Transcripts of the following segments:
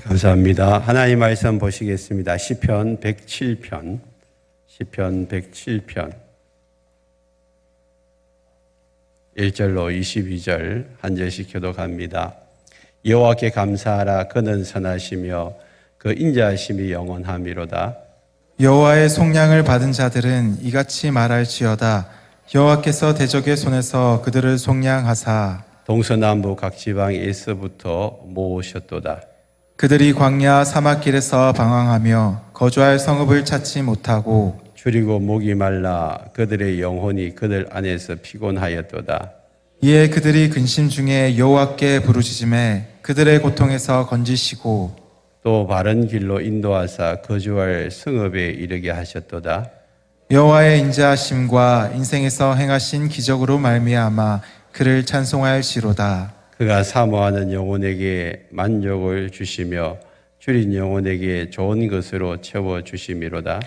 감사합니다. 하나님 말씀 보시겠습니다. 시편 107편, 시편 107편 1절로 22절 한 절씩 교독합니다. 여호와께 감사하라. 그는 선하시며 그 인자하심이 영원함이로다. 여호와의 속량을 받은 자들은 이같이 말할지어다. 여호와께서 대적의 손에서 그들을 속량하사 동서남북 각 지방에서부터 모으셨도다. 그들이 광야 사막길에서 방황하며 거주할 성읍을 찾지 못하고 줄이고 목이 말라 그들의 영혼이 그들 안에서 피곤하였도다. 이에 그들이 근심 중에 여호와께 부르짖음에 그들의 고통에서 건지시고 또 바른 길로 인도하사 거주할 성읍에 이르게 하셨도다. 여호와의 인자하심과 인생에서 행하신 기적으로 말미암아 그를 찬송할지로다. 그가 사모하는 영혼에게 만족을 주시며 줄인 영혼에게 좋은 것으로 채워 주심이로다.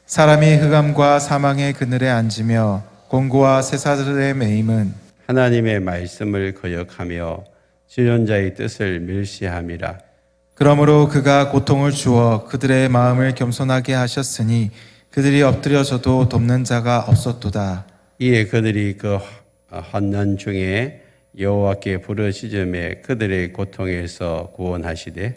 사람이 흑암과 사망의 그늘에 앉으며 공고와 쇠사슬에 매임은 하나님의 말씀을 거역하며 지존자의 뜻을 멸시함이라. 그러므로 그가 고통을 주어 그들의 마음을 겸손하게 하셨으니 그들이 엎드려져도 돕는 자가 없었도다. 이에 그들이 그 환난 중에 여호와께 부르짖음에 그들의 고통에서 구원하시되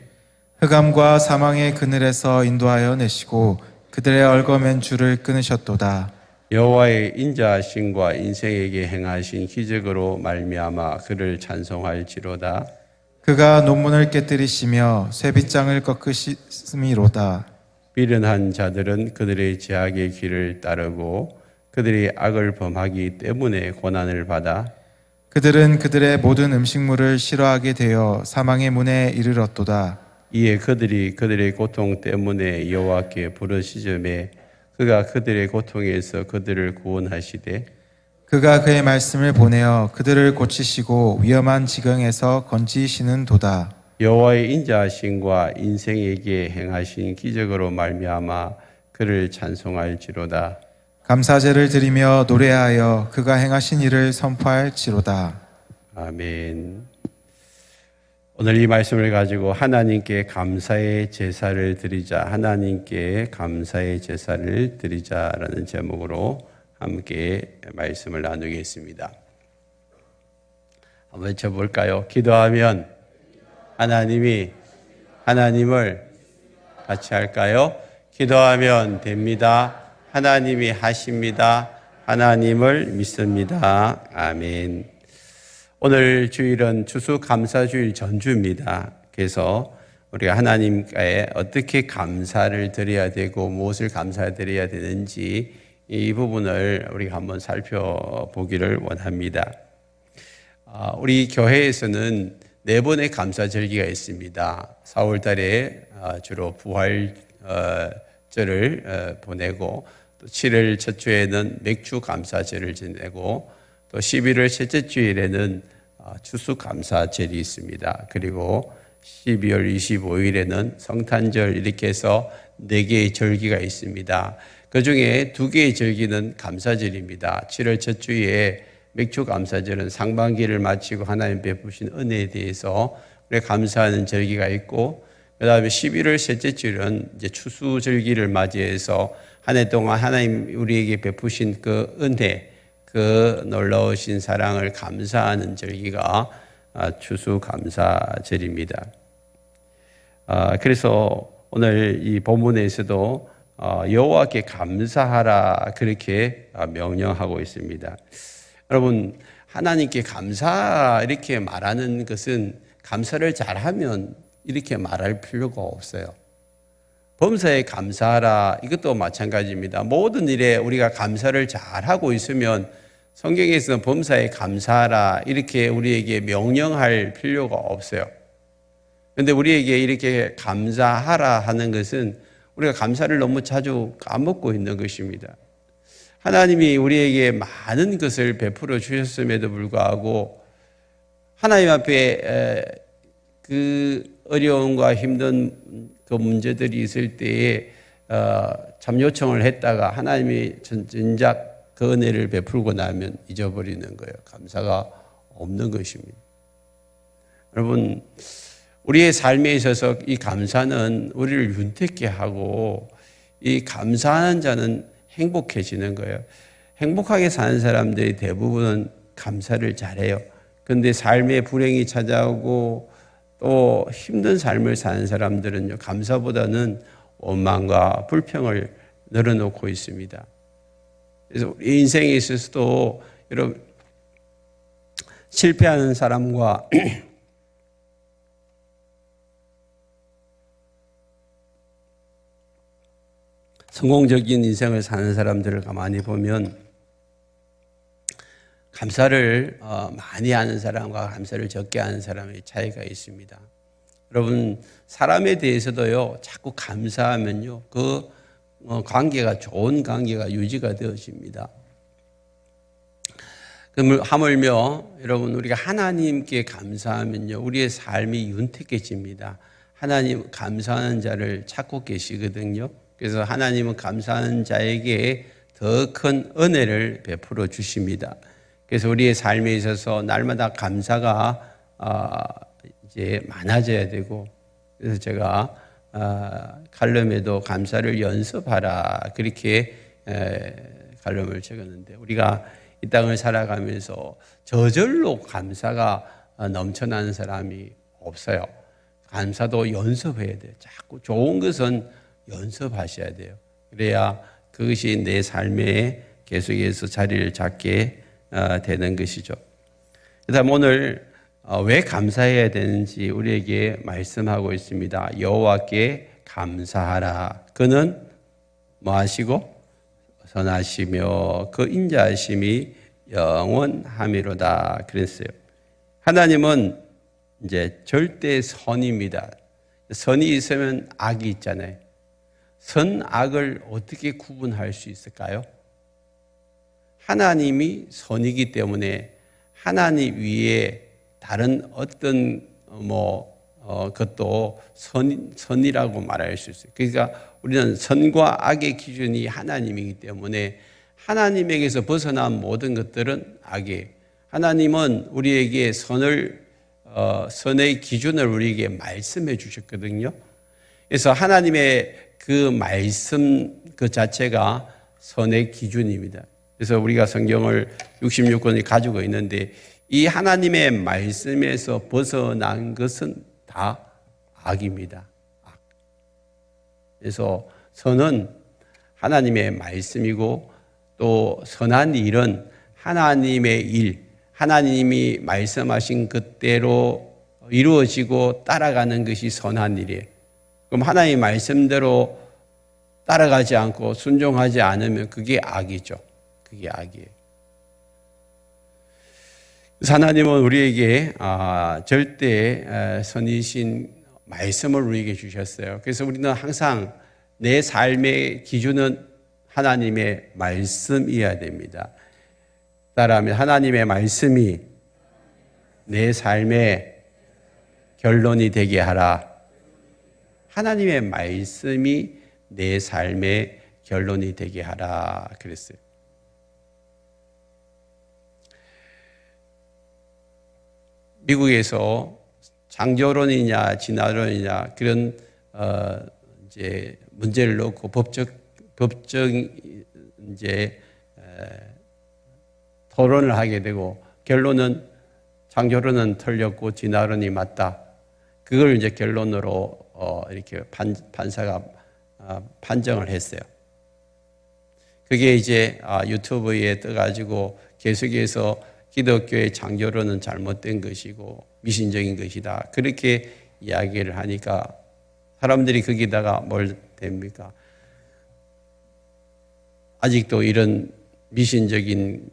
흑암과 사망의 그늘에서 인도하여 내시고 그들의 얽어맨 줄을 끊으셨도다. 여호와의 인자하심과 인생에게 행하신 기적으로 말미암아 그를 찬송할지로다. 그가 논문을 깨뜨리시며 쇠빗장을 꺾으심이로다. 미련한 자들은 그들의 죄악의 길을 따르고 그들이 악을 범하기 때문에 고난을 받아 그들은 그들의 모든 음식물을 싫어하게 되어 사망의 문에 이르렀도다. 이에 그들이 그들의 고통 때문에 여호와께 부르짖음에 그가 그들의 고통에서 그들을 구원하시되 그가 그의 말씀을 보내어 그들을 고치시고 위험한 지경에서 건지시는 도다. 여호와의 인자하심과 인생에게 행하신 기적으로 말미암아 그를 찬송할지로다. 감사제를 드리며 노래하여 그가 행하신 일을 선포할지로다. 아멘. 오늘 이 말씀을 가지고 하나님께 감사의 제사를 드리자, 하나님께 감사의 제사를 드리자라는 제목으로 함께 말씀을 나누겠습니다. 한번 외쳐볼까요? 기도하면 하나님을 같이 할까요? 기도하면 됩니다. 하나님이 하십니다. 하나님을 믿습니다. 아멘. 오늘 주일은 추수감사주일 전주입니다. 그래서 우리가 하나님께 어떻게 감사를 드려야 되고 무엇을 감사드려야 되는지 이 부분을 우리가 한번 살펴보기를 원합니다. 우리 교회에서는 4번의 감사절기가 있습니다. 4월 달에 주로 부활절을 보내고 또 7월 첫 주에는 맥주 감사절을 지내고 또 11월 셋째 주일에는 추수감사절이 있습니다. 그리고 12월 25일에는 성탄절 이렇게 해서 4개의 절기가 있습니다. 그 중에 2개의 절기는 감사절입니다. 7월 첫 주에 맥주 감사절은 상반기를 마치고 하나님 베푸신 은혜에 대해서 우리가 감사하는 절기가 있고 그 다음에 11월 셋째 주일은 이제 추수절기를 맞이해서 한 해 동안 하나님 우리에게 베푸신 그 은혜, 그 놀라우신 사랑을 감사하는 절기가 추수감사절입니다. 그래서 오늘 이 본문에서도 여호와께 감사하라 그렇게 명령하고 있습니다. 여러분, 하나님께 감사 이렇게 말하는 것은 감사를 잘하면 이렇게 말할 필요가 없어요. 범사에 감사하라 이것도 마찬가지입니다. 모든 일에 우리가 감사를 잘하고 있으면 성경에서는 범사에 감사하라 이렇게 우리에게 명령할 필요가 없어요. 그런데 우리에게 이렇게 감사하라 하는 것은 우리가 감사를 너무 자주 까먹고 있는 것입니다. 하나님이 우리에게 많은 것을 베풀어 주셨음에도 불구하고 하나님 앞에 그 어려움과 힘든 그 문제들이 있을 때에 참 요청을 했다가 하나님이 진작 그 은혜를 베풀고 나면 잊어버리는 거예요. 감사가 없는 것입니다. 여러분, 우리의 삶에 있어서 이 감사는 우리를 윤택케 하고 이 감사하는 자는 행복해지는 거예요. 행복하게 사는 사람들이 대부분은 감사를 잘해요. 그런데 삶에 불행이 찾아오고 또 힘든 삶을 사는 사람들은요, 감사보다는 원망과 불평을 늘어놓고 있습니다. 그래서 우리 인생에 있어서도 여러분 실패하는 사람과 성공적인 인생을 사는 사람들을 가만히 보면 감사를 많이 하는 사람과 감사를 적게 하는 사람의 차이가 있습니다. 여러분 사람에 대해서도요 자꾸 감사하면요 그 관계가 좋은 관계가 유지가 되어집니다. 하물며 여러분 우리가 하나님께 감사하면요 우리의 삶이 윤택해집니다. 하나님 감사하는 자를 찾고 계시거든요. 그래서 하나님은 감사하는 자에게 더 큰 은혜를 베풀어 주십니다. 그래서 우리의 삶에 있어서 날마다 감사가 이제 많아져야 되고, 그래서 제가 칼럼에도 감사를 연습하라 그렇게 칼럼을 적었는데, 우리가 이 땅을 살아가면서 저절로 감사가 넘쳐나는 사람이 없어요. 감사도 연습해야 돼요. 자꾸 좋은 것은 연습하셔야 돼요. 그래야 그것이 내 삶에 계속해서 자리를 잡게 되는 것이죠. 그다음 오늘 왜 감사해야 되는지 우리에게 말씀하고 있습니다. 여호와께 감사하라. 그는 뭐 하시고 선하시며 그 인자하심이 영원함이로다 그랬어요. 하나님은 이제 절대 선입니다. 선이 있으면 악이 있잖아요. 선, 악을 어떻게 구분할 수 있을까요? 하나님이 선이기 때문에 하나님 위에 다른 어떤 것도 선이라고 말할 수 있어요. 그러니까 우리는 선과 악의 기준이 하나님이기 때문에 하나님에게서 벗어난 모든 것들은 악이에요. 하나님은 우리에게 선의 기준을 우리에게 말씀해 주셨거든요. 그래서 하나님의 그 말씀 그 자체가 선의 기준입니다. 그래서 우리가 성경을 66권을 가지고 있는데 이 하나님의 말씀에서 벗어난 것은 다 악입니다. 악. 그래서 선은 하나님의 말씀이고 또 선한 일은 하나님의 일, 하나님이 말씀하신 그대로 이루어지고 따라가는 것이 선한 일이에요. 그럼 하나님의 말씀대로 따라가지 않고 순종하지 않으면 그게 악이죠. 그게 악이에요. 그래서 하나님은 우리에게 절대 선이신 말씀을 우리에게 주셨어요. 그래서 우리는 항상 내 삶의 기준은 하나님의 말씀이어야 됩니다. 따라하면 하나님의 말씀이 내 삶의 결론이 되게 하라. 하나님의 말씀이 내 삶의 결론이 되게 하라 그랬어요. 미국에서 장조론이냐 진화론이냐 그런 이제 문제를 놓고 법적 이제 토론을 하게 되고 결론은 장조론은 틀렸고 진화론이 맞다. 그걸 이제 결론으로 이렇게 판사가 판정을 했어요. 그게 이제 유튜브에 떠가지고 계속해서 기독교의 장조론은 잘못된 것이고 미신적인 것이다. 그렇게 이야기를 하니까 사람들이 거기다가 뭘 됩니까? 아직도 이런 미신적인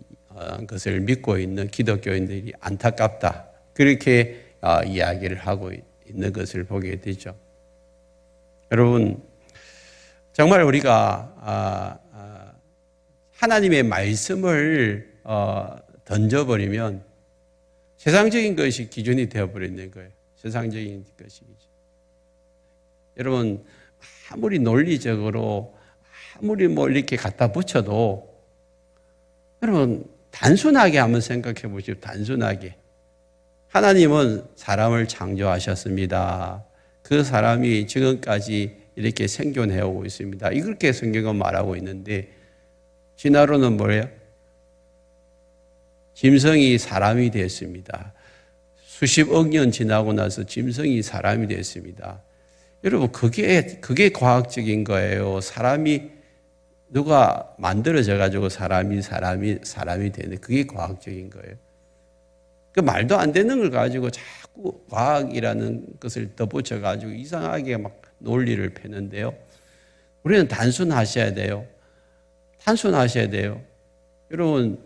것을 믿고 있는 기독교인들이 안타깝다. 그렇게 이야기를 하고 있는 것을 보게 되죠. 여러분, 정말 우리가 하나님의 말씀을 던져버리면 세상적인 것이 기준이 되어버리는 거예요. 세상적인 것이죠. 여러분, 아무리 논리적으로 아무리 이렇게 갖다 붙여도 여러분 단순하게 한번 생각해 보십시오. 단순하게 하나님은 사람을 창조하셨습니다. 그 사람이 지금까지 이렇게 생존해 오고 있습니다. 이렇게 성경은 말하고 있는데 진화론은 뭐예요? 짐승이 사람이 됐습니다. 수십억 년 지나고 나서 짐승이 사람이 됐습니다. 여러분, 그게 과학적인 거예요. 사람이 누가 만들어져 가지고 사람이 되는, 그게 과학적인 거예요. 그 말도 안 되는 걸 가지고 자꾸 과학이라는 것을 덧붙여 가지고 이상하게 막 논리를 패는데요. 우리는 단순하셔야 돼요. 여러분,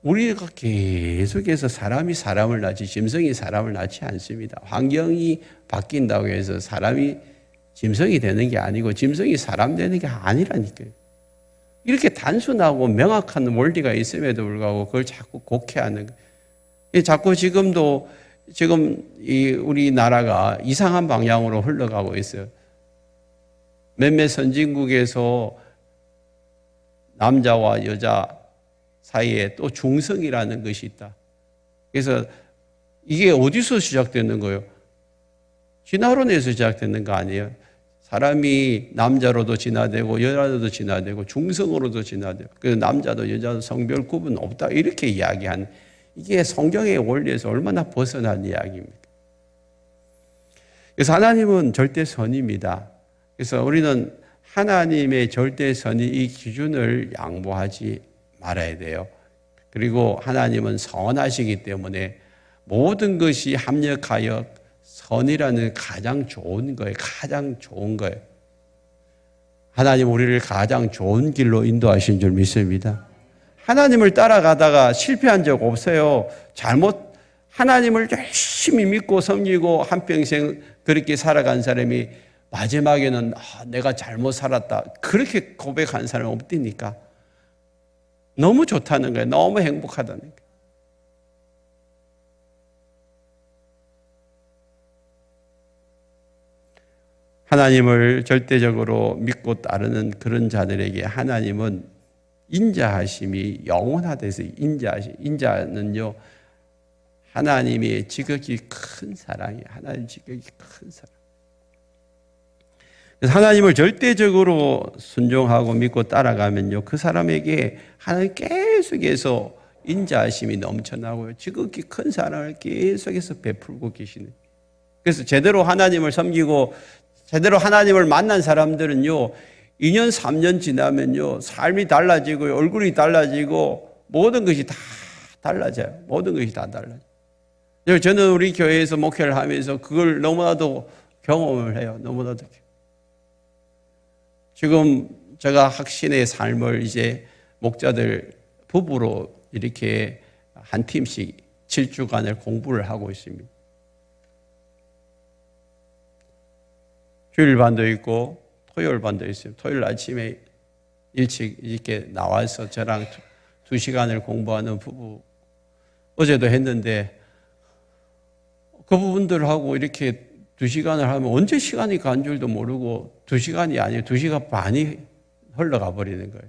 우리가 계속해서 사람이 사람을 낳지 짐승이 사람을 낳지 않습니다. 환경이 바뀐다고 해서 사람이 짐승이 되는 게 아니고 짐승이 사람 되는 게 아니라니까요. 이렇게 단순하고 명확한 원리가 있음에도 불구하고 그걸 자꾸 곡해하는 거예요. 자꾸 지금 우리나라가 이상한 방향으로 흘러가고 있어요. 몇몇 선진국에서 남자와 여자 사이에 또 중성이라는 것이 있다. 그래서 이게 어디서 시작되는 거예요? 진화론에서 시작되는 거 아니에요? 사람이 남자로도 진화되고 여자로도 진화되고 중성으로도 진화되고 그래서 남자도 여자도 성별 구분 없다 이렇게 이야기하는, 이게 성경의 원리에서 얼마나 벗어난 이야기입니까? 그래서 하나님은 절대선입니다. 그래서 우리는 하나님의 절대선의 이 기준을 양보하지 말아야 돼요. 그리고 하나님은 선하시기 때문에 모든 것이 합력하여 선이라는 가장 좋은 거예요. 가장 좋은 거예요. 하나님 우리를 가장 좋은 길로 인도하신 줄 믿습니다. 하나님을 따라가다가 실패한 적 없어요. 하나님을 열심히 믿고 섬기고 한평생 그렇게 살아간 사람이 마지막에는 내가 잘못 살았다 그렇게 고백한 사람은 없다니까. 너무 좋다는 거예요. 너무 행복하다는 거예요. 하나님을 절대적으로 믿고 따르는 그런 자들에게 하나님은 인자하심이 영원하대서 인자는요 하나님의 지극히 큰 사랑이에요. 하나님 지극히 큰 사랑. 그래서 하나님을 절대적으로 순종하고 믿고 따라가면요 그 사람에게 하나님 계속해서 인자하심이 넘쳐나고요 지극히 큰 사랑을 계속해서 베풀고 계시는. 그래서 제대로 하나님을 섬기고 제대로 하나님을 만난 사람들은요 2년 3년 지나면요 삶이 달라지고 얼굴이 달라지고 모든 것이 다 달라져요. 모든 것이 다 달라져요. 저는 우리 교회에서 목회를 하면서 그걸 너무나도 경험을 해요. 너무나도. 지금 제가 학신의 삶을 이제 목자들 부부로 이렇게 한 팀씩 7주간을 공부를 하고 있습니다. 주일반도 있고 토요일반도 있어요. 토요일 아침에 일찍 이렇게 나와서 저랑 2시간을 공부하는 부부 어제도 했는데 그 부분들하고 이렇게 2시간을 하면 언제 시간이 간 줄도 모르고 2시간이 아니에요. 2시간 반이 흘러가 버리는 거예요.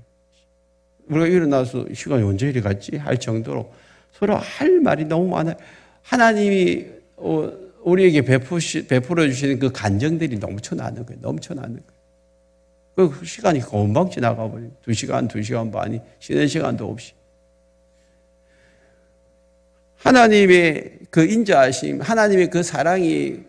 우리가 일어나서 시간이 언제 이리 갔지? 할 정도로 서로 할 말이 너무 많아요. 하나님이 우리에게 베풀어 주시는 그 간정들이 넘쳐나는 거예요. 넘쳐나는 거예요. 그 시간이 금방 지나가 버려요. 2시간, 2시간 반이 쉬는 시간도 없이. 하나님의 그 인자하심, 하나님의 그 사랑이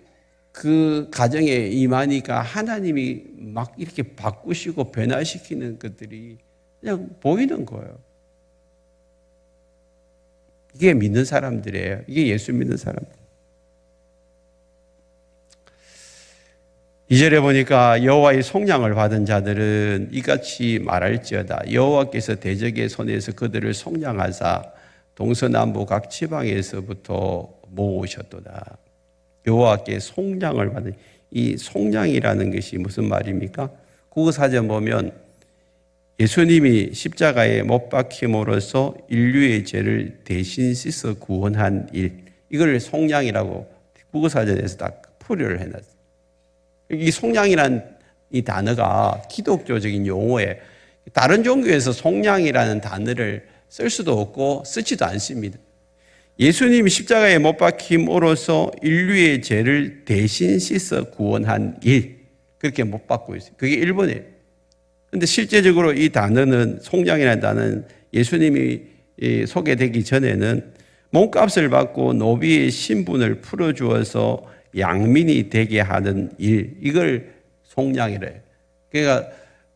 그 가정에 임하니까 하나님이 막 이렇게 바꾸시고 변화시키는 것들이 그냥 보이는 거예요. 이게 믿는 사람들이에요. 이게 예수 믿는 사람들. 2절에 보니까 여호와의 속량을 받은 자들은 이같이 말할지어다. 여호와께서 대적의 손에서 그들을 속량하사 동서남북 각 지방에서부터 모으셨도다. 여호와께 속량을 받은, 이 속량이라는 것이 무슨 말입니까? 국어사전 보면 예수님이 십자가에 못 박힘으로써 인류의 죄를 대신 씻어 구원한 일, 이걸 속량이라고 국어사전에서 딱 풀이를 해놨어요. 이 속량이라는 이 단어가 기독교적인 용어에 다른 종교에서 속량이라는 단어를 쓸 수도 없고 쓰지도 않습니다. 예수님이 십자가에 못 박힘으로써 인류의 죄를 대신 씻어 구원한 일, 그렇게 못 받고 있어요. 그게 1번이에요. 근데 실제적으로 이 단어는, 속량이라는 단어는 예수님이 소개되기 전에는 몸값을 받고 노비의 신분을 풀어주어서 양민이 되게 하는 일, 이걸 속량이래요. 그러니까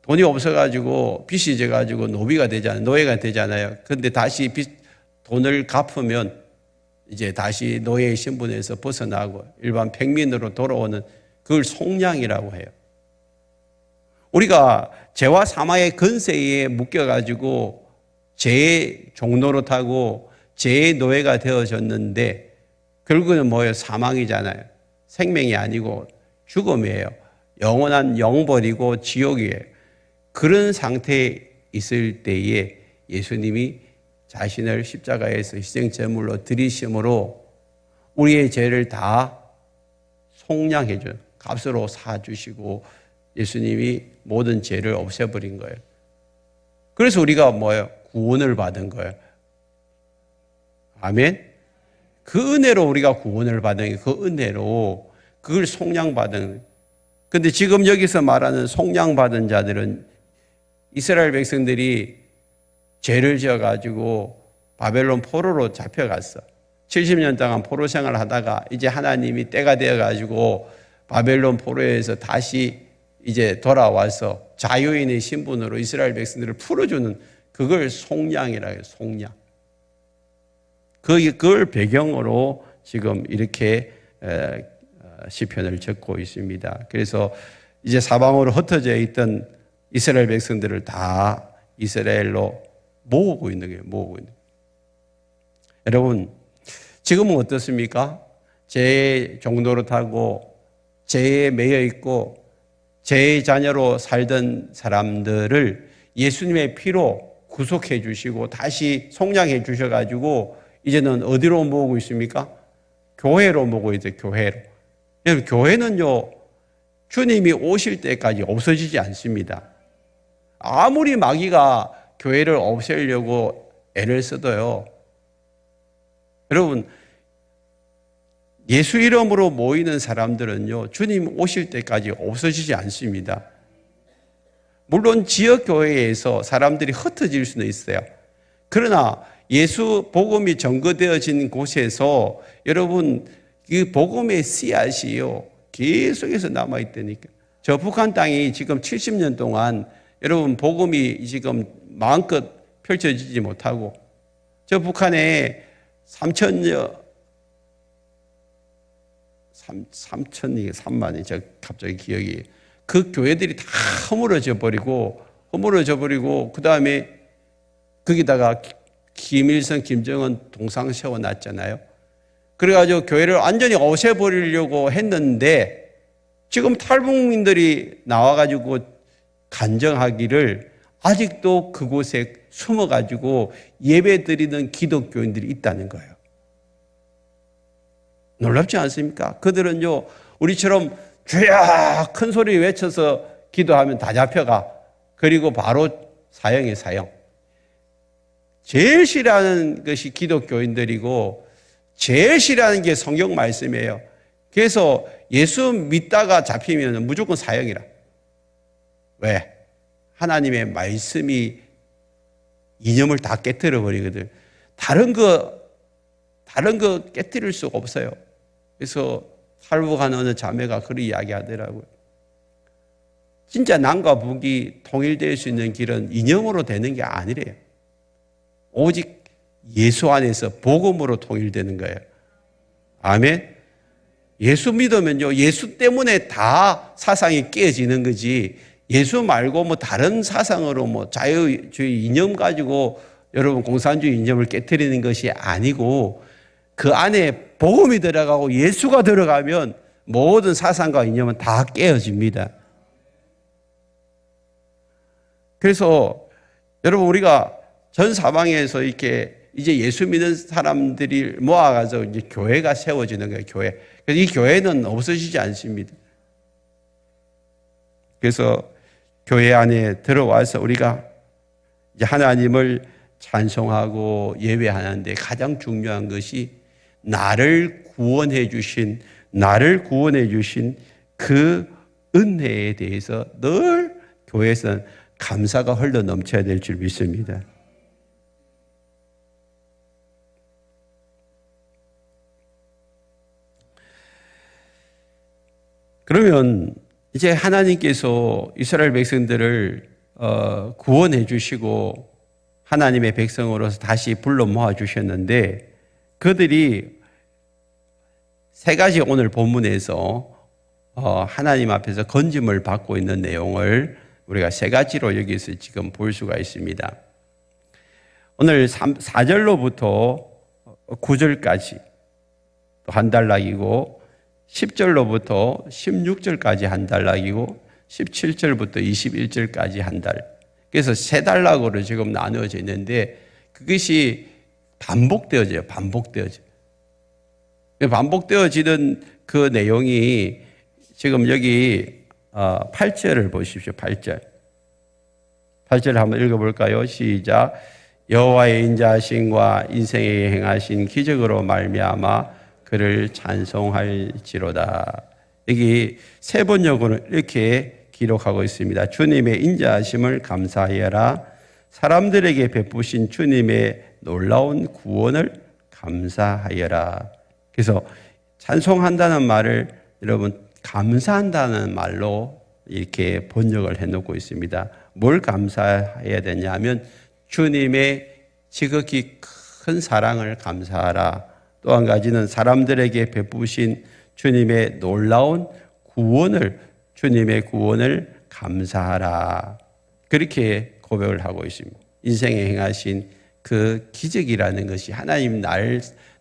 돈이 없어가지고 빚이 져가지고 노비가 되잖아요. 노예가 되잖아요. 근데 다시 돈을 갚으면 이제 다시 노예의 신분에서 벗어나고 일반 평민으로 돌아오는, 그걸 속량이라고 해요. 우리가 죄와 사망의 근세에 묶여가지고 죄의 종노릇하고 죄의 노예가 되어졌는데 결국은 뭐예요? 사망이잖아요. 생명이 아니고 죽음이에요. 영원한 영벌이고 지옥이에요. 그런 상태에 있을 때에 예수님이 자신을 십자가에서 희생제물로 드리심으로 우리의 죄를 다 속량해 줘요. 값으로 사주시고 예수님이 모든 죄를 없애버린 거예요. 그래서 우리가 뭐예요? 구원을 받은 거예요. 아멘. 그 은혜로 우리가 구원을 받은, 그 은혜로 그걸 속량받은. 근데 지금 여기서 말하는 속량받은 자들은 이스라엘 백성들이 죄를 지어가지고 바벨론 포로로 잡혀갔어. 70년 동안 포로 생활을 하다가 이제 하나님이 때가 되어가지고 바벨론 포로에서 다시 이제 돌아와서 자유인의 신분으로 이스라엘 백성들을 풀어주는, 그걸 속량이라고 해요. 속량. 그걸 배경으로 지금 이렇게 시편을 적고 있습니다. 그래서 이제 사방으로 흩어져 있던 이스라엘 백성들을 다 이스라엘로 모으고 있는 거예요. 모으고 있는 거예요. 여러분, 지금은 어떻습니까? 죄의 종노릇하고 죄에 매여 있고 죄의 자녀로 살던 사람들을 예수님의 피로 구속해 주시고 다시 속량해 주셔가지고 이제는 어디로 모으고 있습니까? 교회로 모으고 있어요. 교회로. 여러분, 교회는요, 주님이 오실 때까지 없어지지 않습니다. 아무리 마귀가 교회를 없애려고 애를 써도요, 여러분, 예수 이름으로 모이는 사람들은요, 주님 오실 때까지 없어지지 않습니다. 물론 지역교회에서 사람들이 흩어질 수는 있어요. 그러나 예수 복음이 전거되어진 곳에서 여러분, 그 복음의 씨앗이요, 계속해서 남아있다니까. 저 북한 땅이 지금 70년 동안 여러분, 복음이 지금 마음껏 펼쳐지지 못하고, 저 북한에 3만이 저 갑자기 기억이, 그 교회들이 다 허물어져 버리고 그 다음에 거기다가 김일성, 김정은 동상 세워놨잖아요. 그래가지고 교회를 완전히 없애버리려고 했는데 지금 탈북민들이 나와가지고 간증하기를 아직도 그곳에 숨어가지고 예배 드리는 기독교인들이 있다는 거예요. 놀랍지 않습니까? 그들은요, 우리처럼 주야 큰 소리 외쳐서 기도하면 다 잡혀가. 그리고 바로 사형이에요, 사형. 제일 싫어하는 것이 기독교인들이고 제일 싫어하는 게 성경 말씀이에요. 그래서 예수 믿다가 잡히면 무조건 사형이라. 왜? 하나님의 말씀이 이념을 다 깨뜨려 버리거든. 다른 거 깨뜨릴 수가 없어요. 그래서 탈북한 어느 자매가 그렇게 이야기하더라고요. 진짜 남과 북이 통일될 수 있는 길은 이념으로 되는 게 아니래요. 오직 예수 안에서 복음으로 통일되는 거예요. 아멘. 예수 믿으면요, 예수 때문에 다 사상이 깨어지는 거지, 예수 말고 뭐 다른 사상으로 뭐 자유주의 이념 가지고 여러분 공산주의 이념을 깨뜨리는 것이 아니고, 그 안에 복음이 들어가고 예수가 들어가면 모든 사상과 이념은 다 깨어집니다. 그래서 여러분, 우리가 전 사방에서 이렇게 이제 예수 믿는 사람들이 모아가서 이제 교회가 세워지는 거예요, 교회. 그래서 이 교회는 없어지지 않습니다. 그래서 교회 안에 들어와서 우리가 이제 하나님을 찬송하고 예배하는데 가장 중요한 것이 나를 구원해 주신 그 은혜에 대해서 늘 교회에서는 감사가 흘러 넘쳐야 될 줄 믿습니다. 그러면 이제 하나님께서 이스라엘 백성들을 구원해 주시고 하나님의 백성으로서 다시 불러 모아 주셨는데 그들이 세 가지 오늘 본문에서 하나님 앞에서 건짐을 받고 있는 내용을 우리가 세 가지로 여기서 지금 볼 수가 있습니다. 오늘 4절로부터 9절까지 한 단락이고 10절로부터 16절까지 한 단락이고 17절부터 21절까지 한 달. 그래서 세 단락으로 지금 나누어져 있는데 그것이 반복되어져요. 반복되어지는 그 내용이 지금 여기 8절을 보십시오. 8절 한번 읽어볼까요? 시작. 여호와의 인자하심과 인생에 행하신 기적으로 말미암아 그를 찬송할지로다. 여기 세 번역으로 이렇게 기록하고 있습니다. 주님의 인자하심을 감사하여라. 사람들에게 베푸신 주님의 놀라운 구원을 감사하여라. 그래서 찬송한다는 말을 여러분 감사한다는 말로 이렇게 번역을 해놓고 있습니다. 뭘 감사해야 되냐면 주님의 지극히 큰 사랑을 감사하라. 또 한 가지는 사람들에게 베푸신 주님의 놀라운 주님의 구원을 감사하라. 그렇게 고백을 하고 있습니다. 인생에 행하신 그 기적이라는 것이 하나님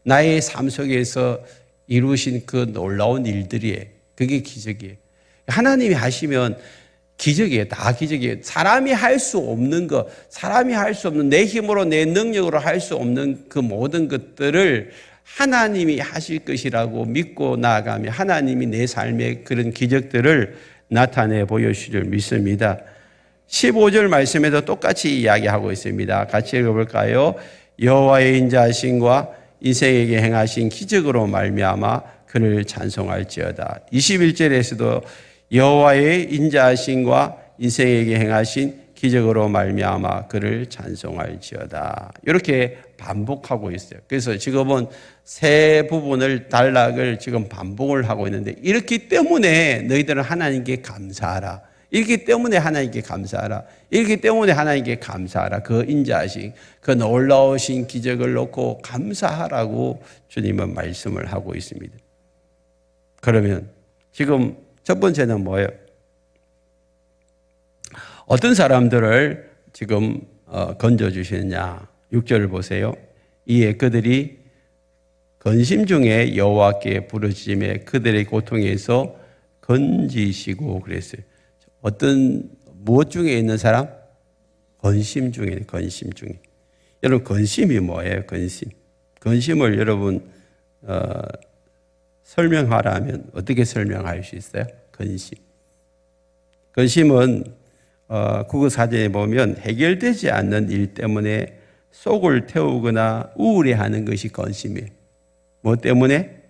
나의 삶 속에서 이루신 그 놀라운 일들이에요. 그게 기적이에요. 하나님이 하시면 기적이에요. 다 기적이에요. 사람이 할 수 없는 것, 사람이 할 수 없는 내 힘으로 내 능력으로 할 수 없는 그 모든 것들을 하나님이 하실 것이라고 믿고 나아가며 하나님이 내 삶의 그런 기적들을 나타내 보여주실 줄 믿습니다. 15절 말씀에도 똑같이 이야기하고 있습니다. 같이 읽어볼까요? 여호와의 인자하심과 인생에게 행하신 기적으로 말미암아 그를 찬송할지어다. 21절에서도 여호와의 인자하심과 인생에게 행하신 기적으로 말미암아 그를 찬송할지어다. 이렇게 반복하고 있어요. 그래서 지금은 세 부분을 단락을 지금 반복을 하고 있는데 이렇기 때문에 너희들은 하나님께 감사하라. 이렇기 때문에 하나님께 감사하라. 이렇기 때문에 하나님께 감사하라. 그 인자하신 그 놀라우신 기적을 놓고 감사하라고 주님은 말씀을 하고 있습니다. 그러면 지금 첫 번째는 뭐예요? 어떤 사람들을 지금 건져주시느냐. 6절을 보세요. 이에 그들이 근심 중에 여호와께 부르짖음에 그들의 고통에서 건지시고 그랬어요. 무엇 중에 있는 사람? 근심 중에. 여러분 근심이 뭐예요? 근심을 여러분 설명하라면 어떻게 설명할 수 있어요? 근심은 국어사전에 보면 해결되지 않는 일 때문에 속을 태우거나 우울해하는 것이 근심이에요. 뭐 때문에?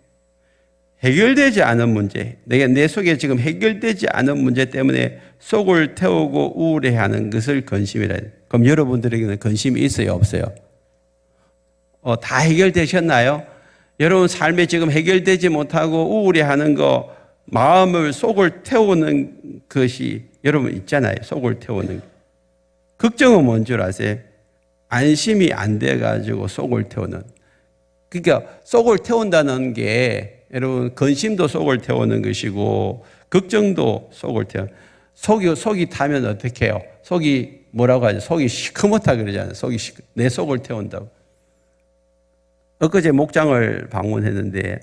해결되지 않은 문제, 내 속에 지금 해결되지 않은 문제 때문에 속을 태우고 우울해하는 것을 근심이라 해요. 그럼 여러분들에게는 근심이 있어요, 없어요? 다 해결되셨나요? 여러분 삶에 지금 해결되지 못하고 우울해하는 거, 마음을 속을 태우는 것이 여러분 있잖아요. 속을 태우는 거. 걱정은 뭔 줄 아세요? 안심이 안 돼가지고 속을 태우는. 그러니까 속을 태운다는 게 여러분 근심도 속을 태우는 것이고 걱정도 속을 태우는. 속이 타면 어떻게 해요? 속이 뭐라고 하죠? 속이 시커멓다 그러잖아요. 내 속을 태운다고. 엊그제 목장을 방문했는데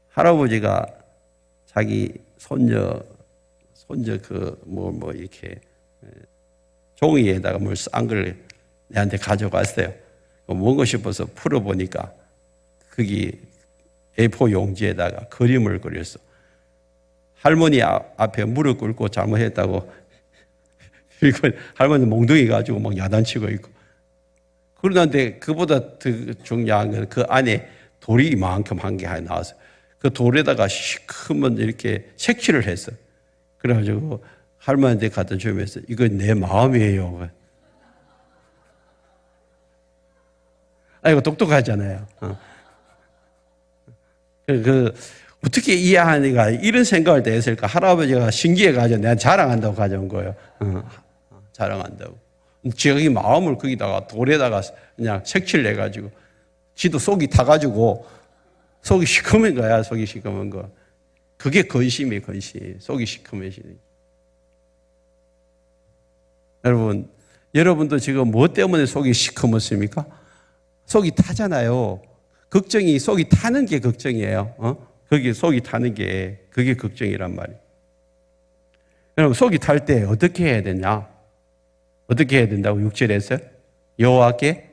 할아버지가 자기 손녀 이렇게 종이에다가 뭘 싼 걸 내한테 가져갔어요. 먹고 싶어서 풀어보니까 거기 A4 용지에다가 그림을 그렸어. 할머니 앞에 무릎 꿇고 잘못했다고 할머니 몽둥이 가지고 막 야단치고 있고 그런데 그보다 더 중요한 건 그 안에 돌이 이만큼 한 개 나왔어요. 그 돌에다가 시커먼 이렇게 색칠을 했어. 그래가지고 할머니한테 갖다 주면서 이거 내 마음이에요. 이거 똑똑하잖아요. 어떻게 이해하니까 이런 생각을 다 했을까? 할아버지가 신기해가지고 내가 자랑한다고 가져온 거예요. 자랑한다고. 자기 마음을 거기다가 돌에다가 그냥 색칠 내가지고 지도 속이 타가지고 속이 시커먼 거야. 속이 시커먼 거. 그게 근심이에요. 근심. 속이 시커매지는. 여러분도 지금 뭐 때문에 속이 시커멓습니까? 속이 타잖아요. 걱정이 속이 타는 게 걱정이에요. 거기 속이 타는 게 그게 걱정이란 말이에요. 여러분 속이 탈 때 어떻게 해야 되냐? 어떻게 해야 된다고 6절에서 여호와께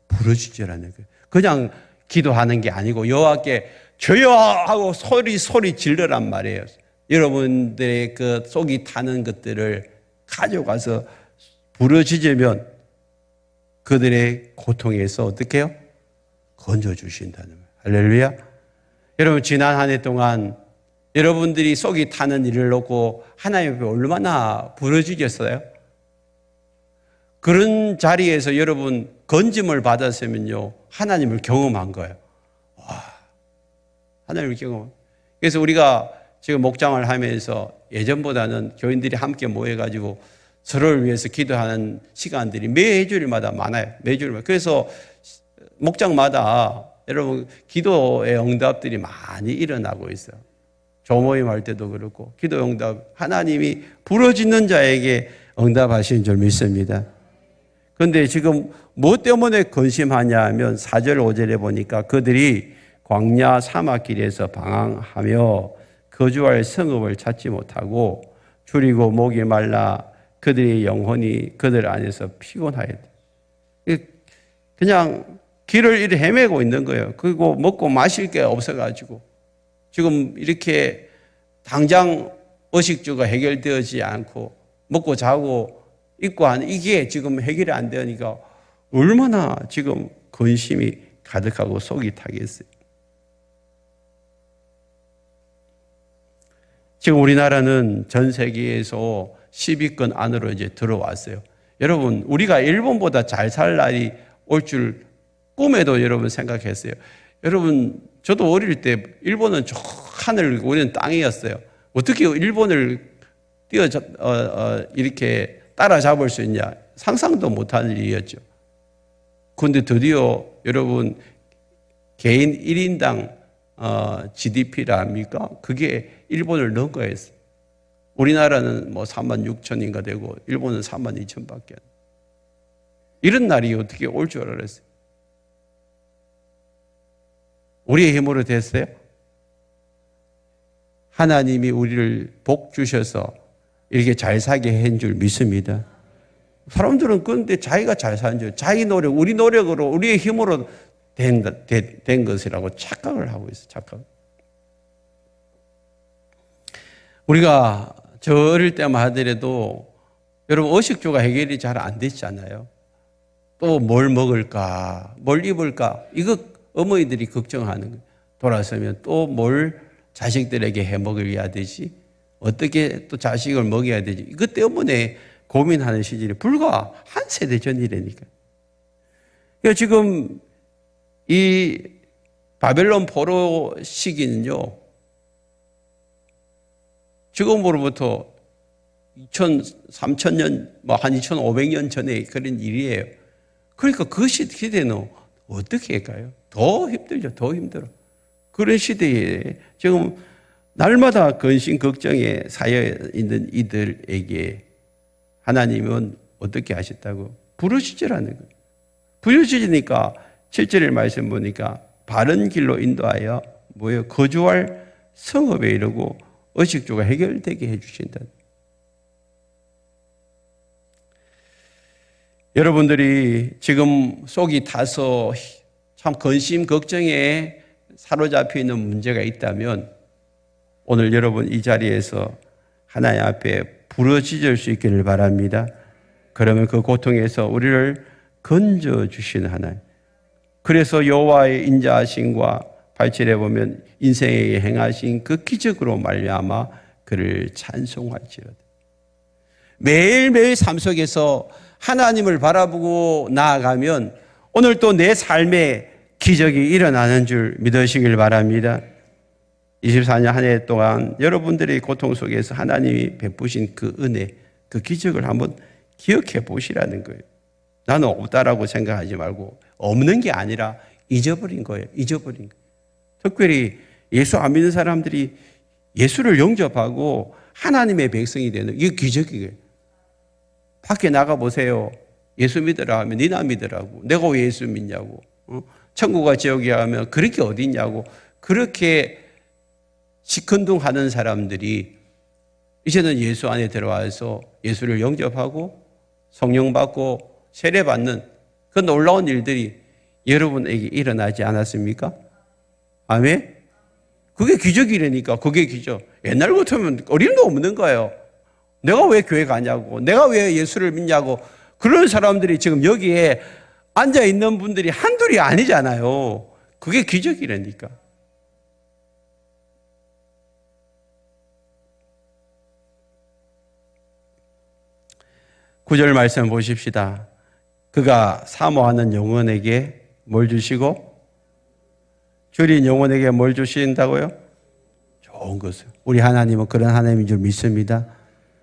부르짖으라는 거예요. 그냥 기도하는 게 아니고 여호와께 주여 하고 소리 질러란 말이에요. 여러분들의 그 속이 타는 것들을 가져가서 부르짖으면 그들의 고통에서 어떻게 해요? 건져주신다는 거예요. 할렐루야. 여러분 지난 한 해 동안 여러분들이 속이 타는 일을 놓고 하나님 앞에 얼마나 부르짖었어요? 그런 자리에서 여러분 건짐을 받았으면요 하나님을 경험한 거예요. 와, 하나님을 경험. 그래서 우리가 지금 목장을 하면서 예전보다는 교인들이 함께 모여가지고 서로를 위해서 기도하는 시간들이 매주일마다 많아요. 매주일마다. 그래서 목장마다 여러분 기도의 응답들이 많이 일어나고 있어요. 조모임 할 때도 그렇고 기도 응답 하나님이 부르짖는 자에게 응답하시는 줄 믿습니다. 그런데 지금 뭐 때문에 근심하냐 하면 4절 5절에 보니까 그들이 광야 사막길에서 방황하며 거주할 성읍을 찾지 못하고 줄이고 목이 말라 그들의 영혼이 그들 안에서 피곤하였다. 그냥 길을 이렇게 헤매고 있는 거예요. 그리고 먹고 마실 게 없어가지고 지금 이렇게 당장 의식주가 해결되지 않고 먹고 자고 입고 하는 이게 지금 해결이 안 되니까 얼마나 지금 근심이 가득하고 속이 타겠어요. 지금 우리나라는 전 세계에서 10위권 안으로 이제 들어왔어요. 여러분, 우리가 일본보다 잘 살 날이 올 줄 꿈에도 여러분 생각했어요. 여러분, 저도 어릴 때 일본은 저 하늘, 우리는 땅이었어요. 어떻게 일본을 이렇게 따라잡을 수 있냐? 상상도 못한 일이었죠. 그런데 드디어 여러분, 개인 1인당 GDP라 합니까? 그게 일본을 넘어했어요. 우리나라는 뭐 3만 6천인가 되고 일본은 3만 2천밖에 안 돼요. 이런 날이 어떻게 올 줄 알았어요? 우리의 힘으로 됐어요? 하나님이 우리를 복 주셔서 이렇게 잘 살게 한 줄 믿습니다. 사람들은 그런데 자기가 잘 사는 줄, 자기 노력, 우리 노력으로, 우리의 힘으로 된 것이라고 착각을 하고 있어요. 착각. 우리가 저 어릴 때만 하더라도 여러분 의식주가 해결이 잘 안 됐잖아요. 또 뭘 먹을까, 뭘 입을까, 이거 어머니들이 걱정하는 거예요. 돌아서면 또 뭘 자식들에게 해 먹여야 되지, 어떻게 또 자식을 먹여야 되지, 이것 때문에 고민하는 시절이 불과 한 세대 전이라니까요. 그러니까 지금 이 바벨론 포로 시기는요, 지금으로부터 3,000년, 한 2,500년 전에 그런 일이에요. 그러니까 그 시대는 어떻게 할까요? 더 힘들죠. 더 힘들어. 그런 시대에 지금 날마다 근심 걱정에 쌓여 있는 이들에게 하나님은 어떻게 하셨다고? 부르짖으라는 거예요. 부르짖으니까 7절의 말씀 보니까 바른 길로 인도하여 거주할 성읍에 이르고 의식주가 해결되게 해주신다. 여러분들이 지금 속이 타서 참 근심 걱정에 사로잡혀 있는 문제가 있다면 오늘 여러분 이 자리에서 하나님 앞에 부르짖을 수 있기를 바랍니다. 그러면 그 고통에서 우리를 건져주시는 하나님. 그래서 여호와의 인자하심과 8절에 보면 인생에 행하신 그 기적으로 말미암아 그를 찬송할지어다. 매일매일 삶 속에서 하나님을 바라보고 나아가면 오늘 또 내 삶에 기적이 일어나는 줄 믿으시길 바랍니다. 24년 한 해 동안 여러분들의 고통 속에서 하나님이 베푸신 그 은혜, 그 기적을 한번 기억해 보시라는 거예요. 나는 없다라고 생각하지 말고 없는 게 아니라 잊어버린 거예요. 잊어버린 거예요. 특별히 예수 안 믿는 사람들이 예수를 영접하고 하나님의 백성이 되는 이게 기적이에요. 밖에 나가 보세요. 예수 믿으라 하면 니나 믿으라고. 내가 왜 예수 믿냐고. 천국과 지옥이야 하면 그럴 게 어디 있냐고. 그렇게 시큰둥하는 사람들이 이제는 예수 안에 들어와서 예수를 영접하고 성령 받고 세례 받는 그 놀라운 일들이 여러분에게 일어나지 않았습니까? 아멘? 그게 기적이라니까. 그게 기적. 옛날 같으면 어림도 없는 거예요. 내가 왜 교회 가냐고. 내가 왜 예수를 믿냐고. 그런 사람들이 지금 여기에 앉아있는 분들이 한둘이 아니잖아요. 그게 기적이라니까. 구절 말씀 보십시다. 그가 사모하는 영혼에게 뭘 주시고 줄인 영혼에게 뭘 주신다고요? 좋은 것을. 우리 하나님은 그런 하나님인 줄 믿습니다.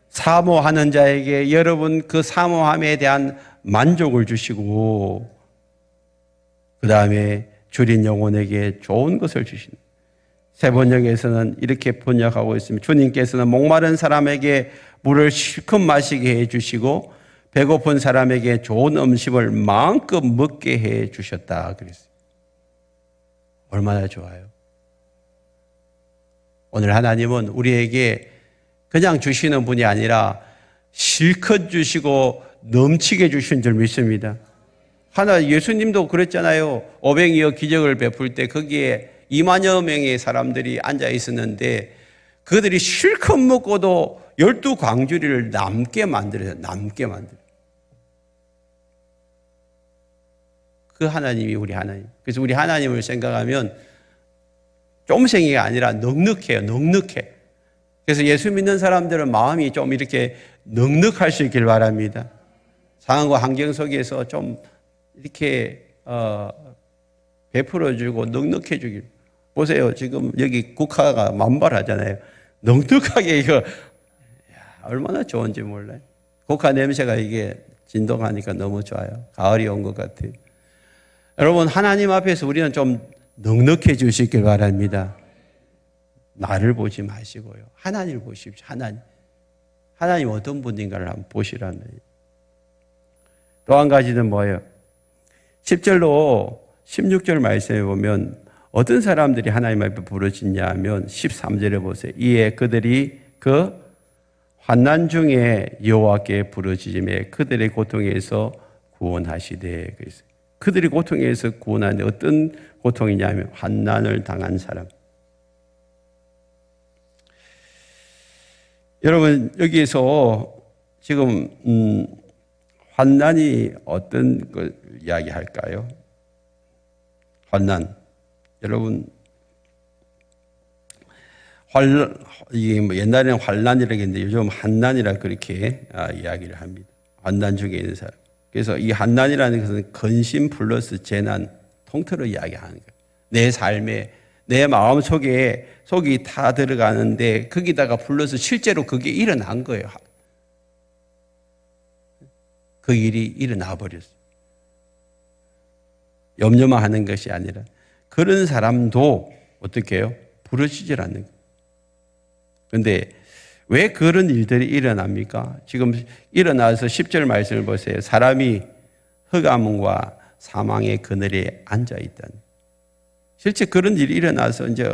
사모하는 자에게 여러분 그 사모함에 대한 만족을 주시고 그 다음에 줄인 영혼에게 좋은 것을 주신다. 세 번역에서는 이렇게 번역하고 있습니다. 주님께서는 목마른 사람에게 물을 실컷 마시게 해주시고 배고픈 사람에게 좋은 음식을 마음껏 먹게 해주셨다 그랬어요. 얼마나 좋아요. 오늘 하나님은 우리에게 그냥 주시는 분이 아니라 실컷 주시고 넘치게 주신 줄 믿습니다. 예수님도 그랬잖아요. 500여 기적을 베풀 때 거기에 2만여 명의 사람들이 앉아 있었는데 그들이 실컷 먹고도 12광주리를 남게 만들어요. 남게 만들어요. 그 하나님이 우리 하나님. 그래서 우리 하나님을 생각하면 쫌생이가 아니라 넉넉해요. 넉넉해. 그래서 예수 믿는 사람들은 마음이 좀 이렇게 넉넉할 수 있길 바랍니다. 상황과 환경 속에서 좀 이렇게 베풀어주고 넉넉해주길. 보세요. 지금 여기 국화가 만발하잖아요. 넉넉하게 이거 얼마나 좋은지 몰라요. 국화 냄새가 이게 진동하니까 너무 좋아요. 가을이 온 것 같아요. 여러분 하나님 앞에서 우리는 좀 넉넉해 주시길 바랍니다. 나를 보지 마시고요. 하나님을 보십시오. 하나님 어떤 분인가를 한번 보시라는 거예요. 또 한 가지는 뭐예요? 10절로 16절 말씀에 보면 어떤 사람들이 하나님 앞에 부르짖냐 하면 13절에 보세요. 이에 그들이 그 환난 중에 여호와께 부르짖음에 그들의 고통에서 구원하시되 그랬어요. 그들이 고통에서 구원하는데 어떤 고통이냐면 환난을 당한 사람. 여러분 여기에서 지금 환난이 어떤 걸 이야기할까요? 환난. 여러분 이게 뭐 옛날에는 환난이라고 했는데 요즘 환난이라 그렇게 이야기를 합니다. 환난 중에 있는 사람. 그래서 이 환난이라는 것은 근심 플러스 재난 통틀어 이야기하는 거예요. 내 삶에 내 마음 속에 속이 다 들어가는데 거기다가 플러스 실제로 그게 일어난 거예요. 그 일이 일어나 버렸어요. 염려만 하는 것이 아니라 그런 사람도 어떻게 해요? 부러지질 않는 거예요. 그런데 왜 그런 일들이 일어납니까? 지금 일어나서 10절 말씀을 보세요. 사람이 흑암과 사망의 그늘에 앉아 있다는. 실제 그런 일이 일어나서 이제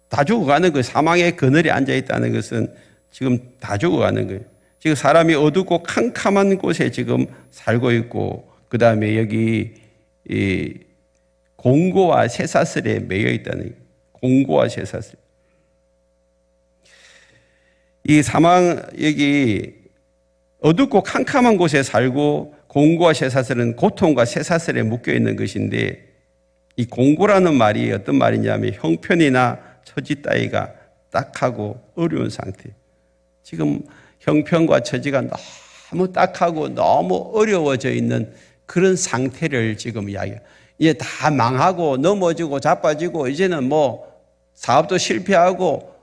다 죽어가는 거예요. 사망의 그늘에 앉아 있다는 것은 지금 다 죽어가는 거예요. 지금 사람이 어둡고 캄캄한 곳에 지금 살고 있고, 그 다음에 여기 이 공고와 쇠사슬에 매여 있다는 거예요. 공고와 쇠사슬. 이 사망, 여기 어둡고 캄캄한 곳에 살고 공고와 쇠사슬은 고통과 쇠사슬에 묶여 있는 것인데, 이 공고라는 말이 어떤 말이냐면 형편이나 처지 따위가 딱하고 어려운 상태. 지금 형편과 처지가 너무 딱하고 너무 어려워져 있는 그런 상태를 지금 이야기해요. 이제 다 망하고 넘어지고 자빠지고 이제는 뭐 사업도 실패하고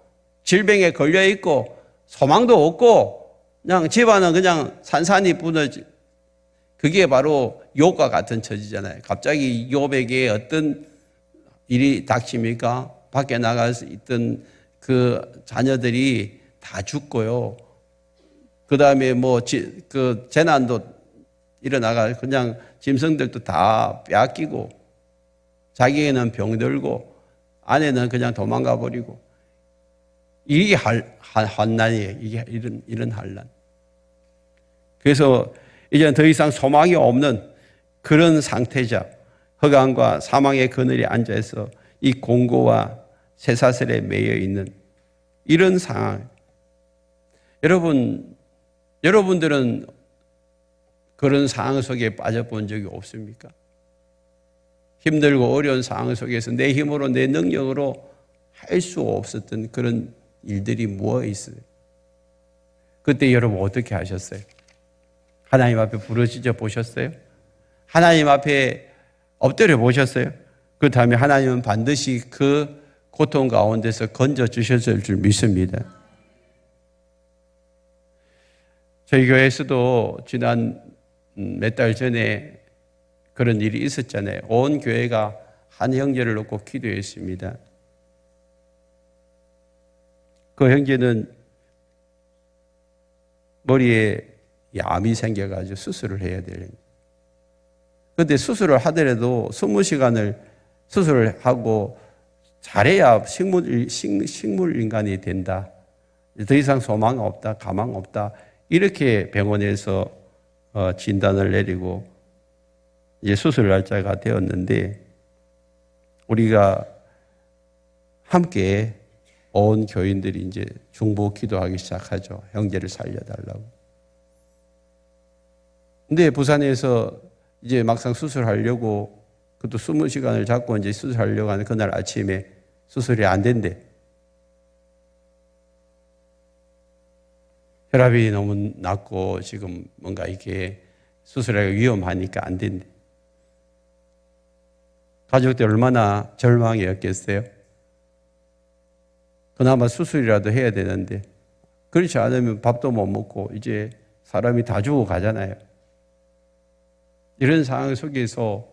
질병에 걸려 있고 소망도 없고 그냥 집안은 그냥 산산이 무너지. 그게 바로 욥과 같은 처지잖아요. 갑자기 욥에게 어떤 일이 닥칩니까? 밖에 나가서 있던 그 자녀들이 다 죽고요. 그 다음에 그 재난도 일어나가 그냥 짐승들도 다 빼앗기고 자기에는 병들고 아내는 그냥 도망가 버리고 이게 환난이에요. 이게 이런 환난. 그래서 이제는 더 이상 소망이 없는 그런 상태자, 허강과 사망의 그늘에 앉아서 이 공고와 쇠사슬에 매여 있는 이런 상황. 여러분들은 그런 상황 속에 빠져본 적이 없습니까? 힘들고 어려운 상황 속에서 내 힘으로 내 능력으로 할 수 없었던 그런 일들이 무엇 있어요? 그때 여러분 어떻게 하셨어요? 하나님 앞에 부르짖어 보셨어요? 하나님 앞에 엎드려 보셨어요? 그 다음에 하나님은 반드시 그 고통 가운데서 건져 주셨을 줄 믿습니다. 저희 교회에서도 지난 몇 달 전에 그런 일이 있었잖아요. 온 교회가 한 형제를 놓고 기도했습니다. 그 형제는 머리에 암이 생겨가지고 수술을 해야 돼요. 그런데 수술을 하더라도 20시간을 수술을 하고 잘해야 식물 인간이 된다. 더 이상 소망 없다, 가망 없다. 이렇게 병원에서 진단을 내리고 이제 수술 날짜가 되었는데 우리가 함께 온 교인들이 이제 중보 기도하기 시작하죠. 형제를 살려달라고. 근데 부산에서 이제 막상 수술하려고 그것도 20시간을 잡고 이제 수술하려고 하는 그날 아침에 수술이 안 된대. 혈압이 너무 낮고 지금 뭔가 이게 수술하기가 위험하니까 안 된대. 가족들 얼마나 절망이었겠어요? 그나마 수술이라도 해야 되는데 그렇지 않으면 밥도 못 먹고 이제 사람이 다 죽어가잖아요. 이런 상황 속에서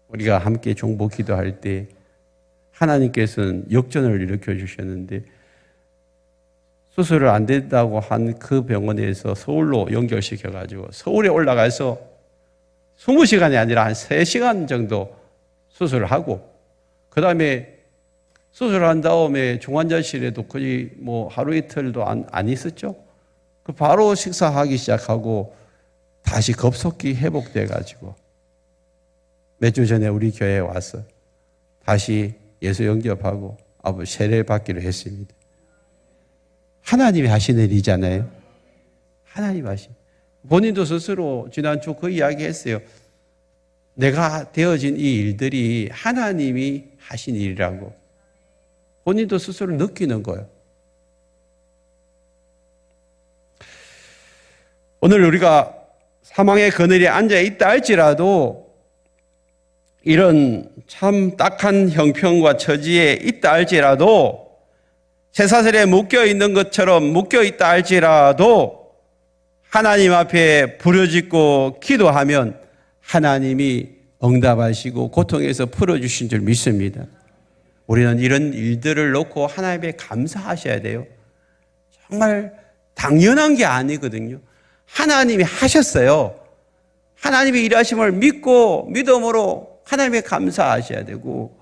우리가 함께 중보 기도할 때 하나님께서는 역전을 일으켜 주셨는데 수술을 안 된다고 한 그 병원에서 서울로 연결시켜가지고 서울에 올라가서 20시간이 아니라 한 3시간 정도 수술을 하고 그 다음에 수술한 다음에 중환자실에도 거의 뭐 하루 이틀도 안 있었죠. 그 바로 식사하기 시작하고 다시 급속히 회복돼가지고 몇 주 전에 우리 교회에 와서 다시 예수 영접하고 아버지 세례 받기로 했습니다. 하나님이 하시는 일이잖아요. 하나님 하신. 본인도 스스로 지난주 그 이야기 했어요. 내가 되어진 이 일들이 하나님이 하신 일이라고. 본인도 스스로 느끼는 거예요. 오늘 우리가 사망의 그늘에 앉아 있다 할지라도 이런 참 딱한 형편과 처지에 있다 할지라도 쇠사슬에 묶여 있는 것처럼 묶여 있다 할지라도 하나님 앞에 부르짖고 기도하면 하나님이 응답하시고 고통에서 풀어주신 줄 믿습니다. 우리는 이런 일들을 놓고 하나님께 감사하셔야 돼요. 정말 당연한 게 아니거든요. 하나님이 하셨어요. 하나님의 일하심을 믿고 믿음으로 하나님께 감사하셔야 되고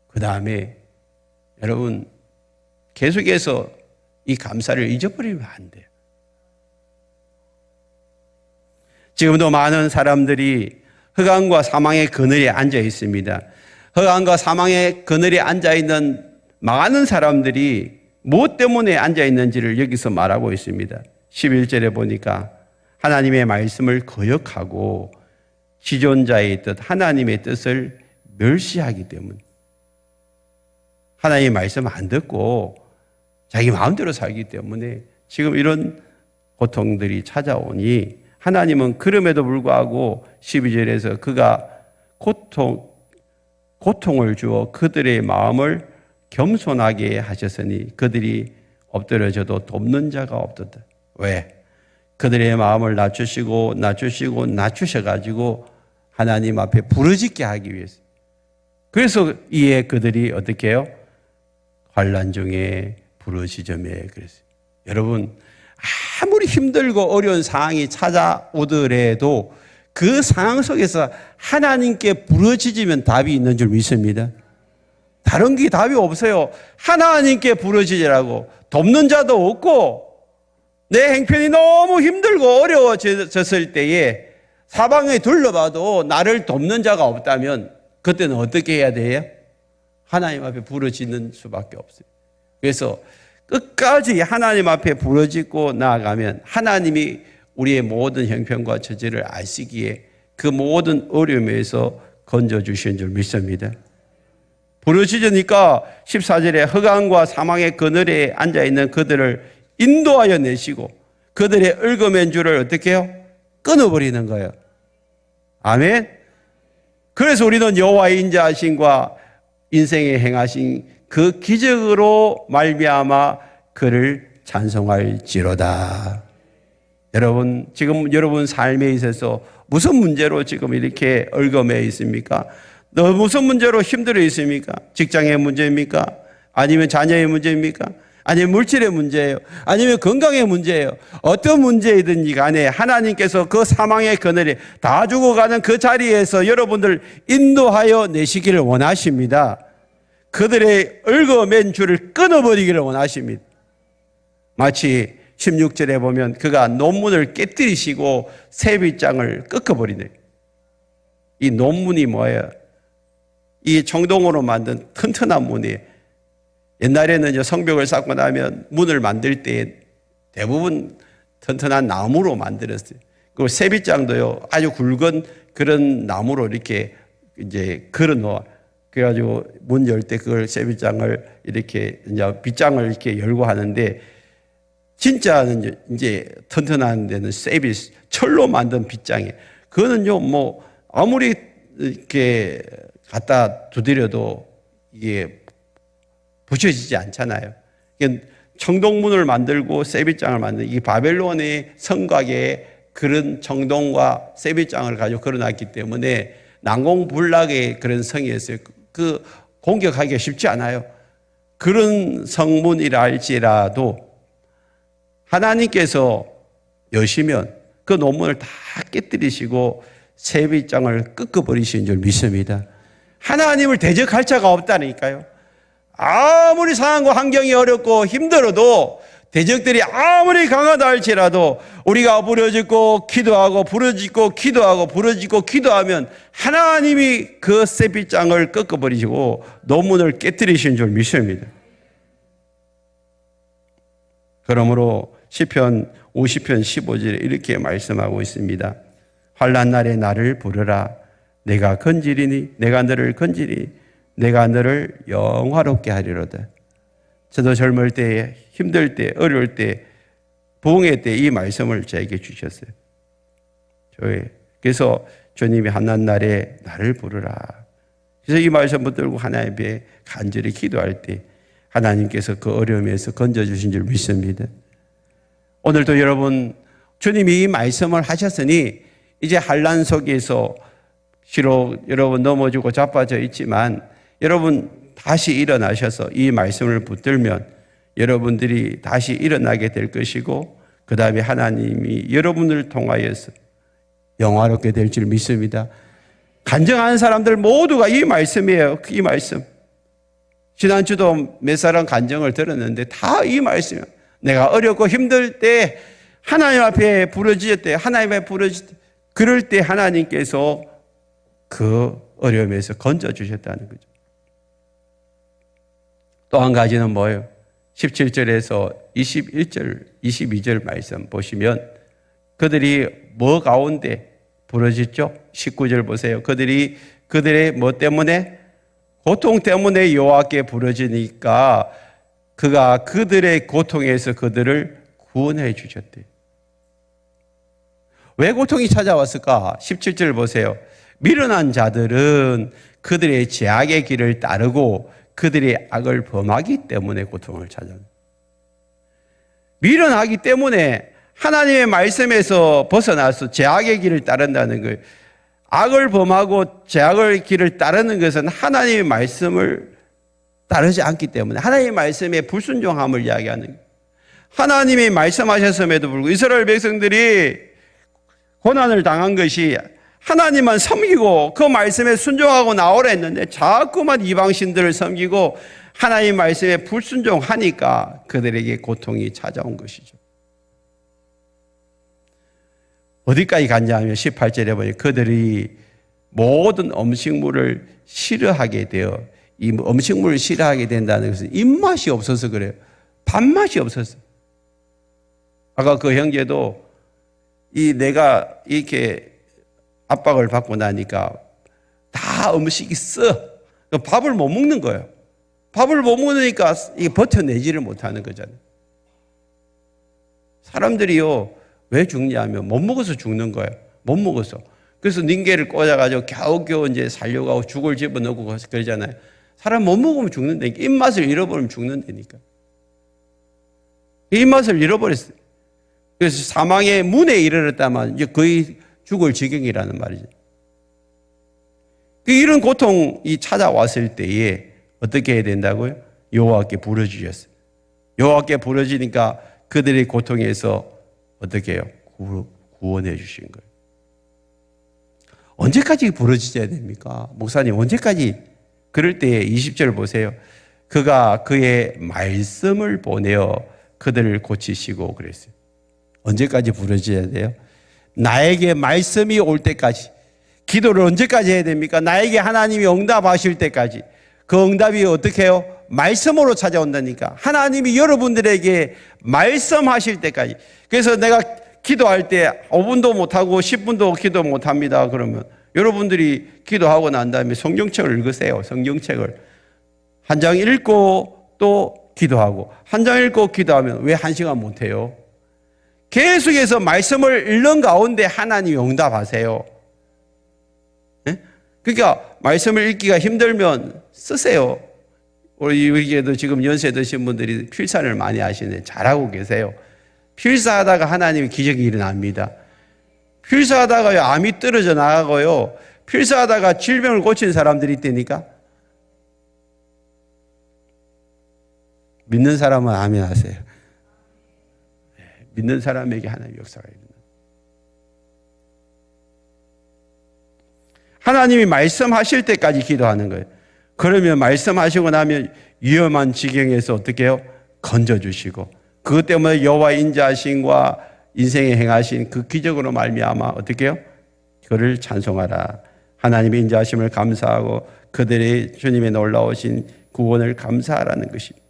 그 다음에 여러분 계속해서 이 감사를 잊어버리면 안 돼요. 지금도 많은 사람들이 흑암과 사망의 그늘에 앉아 있습니다. 흑암과 사망의 그늘에 앉아 있는 많은 사람들이 무엇 때문에 앉아 있는지를 여기서 말하고 있습니다. 11절에 보니까 하나님의 말씀을 거역하고 지존자의 뜻, 하나님의 뜻을 멸시하기 때문에 하나님의 말씀 안 듣고 자기 마음대로 살기 때문에 지금 이런 고통들이 찾아오니 하나님은 그럼에도 불구하고 12절에서 그가 고통을 주어 그들의 마음을 겸손하게 하셨으니 그들이 엎드려져도 돕는 자가 없었다. 왜? 그들의 마음을 낮추셔가지고 하나님 앞에 부르짖게 하기 위해서. 그래서 이에 그들이 어떻게 해요? 환난 중에 부르짖으며 그랬어요. 여러분, 아무리 힘들고 어려운 상황이 찾아오더라도 그 상황 속에서 하나님께 부르짖으면 답이 있는 줄 믿습니다. 다른 게 답이 없어요. 하나님께 부르짖으라고. 돕는 자도 없고 내 행편이 너무 힘들고 어려워졌을 때에 사방에 둘러봐도 나를 돕는 자가 없다면 그때는 어떻게 해야 돼요? 하나님 앞에 부르짖는 수밖에 없어요. 그래서 끝까지 하나님 앞에 부르짖고 나아가면 하나님이 우리의 모든 형편과 처지를 아시기에 그 모든 어려움에서 건져주신 줄 믿습니다. 부르짖으니까 14절에 흑암과 사망의 그늘에 앉아있는 그들을 인도하여 내시고 그들의 얽어맨 줄을 어떻게 해요? 끊어버리는 거예요. 아멘. 그래서 우리는 여호와의 인자하심과 인생에 행하신 그 기적으로 말미암아 그를 찬송할지로다. 여러분, 지금 여러분 삶에 있어서 무슨 문제로 지금 이렇게 얽어매 있습니까? 너 무슨 문제로 힘들어 있습니까? 직장의 문제입니까? 아니면 자녀의 문제입니까? 아니면 물질의 문제예요? 아니면 건강의 문제예요? 어떤 문제이든지 간에 하나님께서 그 사망의 그늘에 다 죽어가는 그 자리에서 여러분들 인도하여 내시기를 원하십니다. 그들의 얽어맨 줄을 끊어버리기를 원하십니다. 마치 16절에 보면 그가 논문을 깨뜨리시고 세빗장을 꺾어버리네. 이 논문이 뭐예요? 이 청동으로 만든 튼튼한 문이에요. 옛날에는 성벽을 쌓고 나면 문을 만들 때 대부분 튼튼한 나무로 만들었어요. 그리고 세빗장도요, 아주 굵은 그런 나무로 이렇게 이제 걸어 놓아. 그래가지고 문 열 때 그걸 세빗장을 이렇게 이제 빗장을 이렇게 열고 하는데 진짜는 이제 튼튼한 데는 세빗, 철로 만든 빗장이에요. 그거는요, 뭐 아무리 이렇게 갖다 두드려도 이게 부셔지지 않잖아요. 청동문을 만들고 세빗장을 만든 이 바벨론의 성곽에 그런 청동과 세빗장을 가지고 걸어놨기 때문에 난공불락의 그런 성이었어요. 그 공격하기가 쉽지 않아요. 그런 성문이라 할지라도 하나님께서 여시면 그 논문을 다 깨뜨리시고 세빗장을 꺾어버리신 줄 믿습니다. 하나님을 대적할 자가 없다니까요. 아무리 상황과 환경이 어렵고 힘들어도 대적들이 아무리 강하다 할지라도 우리가 부르짖고 기도하고 부르짖고 기도하고 부르짖고 기도하면 하나님이 그 세빗장을 꺾어버리시고 논문을 깨뜨리신 줄 믿습니다. 그러므로 시편 50편 15절에 이렇게 말씀하고 있습니다. 환난 날에 나를 부르라. 내가 건지리니 내가 너를 건지리 내가 너를 영화롭게 하리로다. 저도 젊을 때에 힘들 때 어려울 때 부흥회 때 이 말씀을 저에게 주셨어요. 그래서 주님이 환난 날에 나를 부르라. 그래서 이 말씀 붙들고 하나님 앞에 간절히 기도할 때 하나님께서 그 어려움에서 건져주신 줄 믿습니다. 오늘도 여러분 주님이 이 말씀을 하셨으니 이제 환난 속에서 시로 여러분 넘어지고 자빠져 있지만 여러분 다시 일어나셔서 이 말씀을 붙들면 여러분들이 다시 일어나게 될 것이고 그 다음에 하나님이 여러분을 통하여서 영화롭게 될 줄 믿습니다. 간증하는 사람들 모두가 이 말씀이에요. 이 말씀. 지난주도 몇 사람 간증을 들었는데 다 이 말씀이에요. 내가 어렵고 힘들 때 하나님 앞에 부르짖을 때 하나님 앞에 부르짖을 때 그럴 때 하나님께서 그 어려움에서 건져주셨다는 거죠. 또 한 가지는 뭐예요? 17절에서 21절, 22절 말씀 보시면 그들이 뭐 가운데 부러졌죠? 19절 보세요. 그들의 뭐 때문에? 고통 때문에 여호와께 부러지니까 그가 그들의 고통에서 그들을 구원해 주셨대요. 왜 고통이 찾아왔을까? 17절 보세요. 미련한 자들은 그들의 죄악의 길을 따르고 그들의 악을 범하기 때문에 고통을 찾아옵니다. 미련하기 때문에 하나님의 말씀에서 벗어나서 죄악의 길을 따른다는 거예요. 악을 범하고 죄악의 길을 따르는 것은 하나님의 말씀을 따르지 않기 때문에 하나님의 말씀에 불순종함을 이야기하는 거예요. 하나님이 말씀하셨음에도 불구하고 이스라엘 백성들이 고난을 당한 것이 하나님만 섬기고 그 말씀에 순종하고 나오라 했는데 자꾸만 이방신들을 섬기고 하나님 말씀에 불순종하니까 그들에게 고통이 찾아온 것이죠. 어디까지 갔냐 하면 18절에 보니 그들이 모든 음식물을 싫어하게 되어 이 음식물을 싫어하게 된다는 것은 입맛이 없어서 그래요. 밥맛이 없어서. 아까 그 형제도 내가 이렇게 압박을 받고 나니까 다 음식이 써. 밥을 못 먹는 거예요. 밥을 못 먹으니까 이게 버텨내지를 못하는 거잖아요. 사람들이요, 왜 죽냐면 못 먹어서 죽는 거예요. 못 먹어서. 그래서 닌게를 꽂아가지고 겨우겨우 이제 살려고 하고 죽을 집어넣고 그러잖아요. 사람 못 먹으면 죽는다니까. 입맛을 잃어버리면 죽는다니까. 입맛을 잃어버렸어요. 그래서 사망의 문에 이르렀다만 이제 거의 죽을 지경이라는 말이죠. 이런 고통이 찾아왔을 때에 어떻게 해야 된다고요? 여호와께 부르짖었어요. 여호와께 부르짖으니까 그들의 고통에서 어떻게 해요? 구원해 주신 거예요. 언제까지 부르짖어야 됩니까? 목사님 언제까지? 그럴 때에 20절 보세요. 그가 그의 말씀을 보내어 그들을 고치시고 그랬어요. 언제까지 부르짖어야 돼요? 나에게 말씀이 올 때까지. 기도를 언제까지 해야 됩니까? 나에게 하나님이 응답하실 때까지. 그 응답이 어떻게 해요? 말씀으로 찾아온다니까. 하나님이 여러분들에게 말씀하실 때까지. 그래서 내가 기도할 때 5분도 못하고 10분도 기도 못합니다. 그러면 여러분들이 기도하고 난 다음에 성경책을 읽으세요. 성경책을. 한 장 읽고 또 기도하고 한 장 읽고 기도하면 왜 1시간 못해요? 계속해서 말씀을 읽는 가운데 하나님이 응답하세요. 네? 그러니까 말씀을 읽기가 힘들면 쓰세요. 우리에도 지금 연세 드신 분들이 필사를 많이 하시는데 잘하고 계세요. 필사하다가 하나님의 기적이 일어납니다. 필사하다가 암이 떨어져 나가고요. 필사하다가 질병을 고친 사람들이 있다니까. 믿는 사람은 아멘 하세요. 믿는 사람에게 하나님의 역사가 일어납니다. 하나님이 말씀하실 때까지 기도하는 거예요. 그러면 말씀하시고 나면 위험한 지경에서 어떻게 해요? 건져주시고 그것 때문에 여호와의 인자하심과 인생에 행하신 그 기적으로 말미암아 어떻게 해요? 그를 찬송하라. 하나님의 인자하심을 감사하고 그들의 주님의 놀라우신 구원을 감사하라는 것입니다.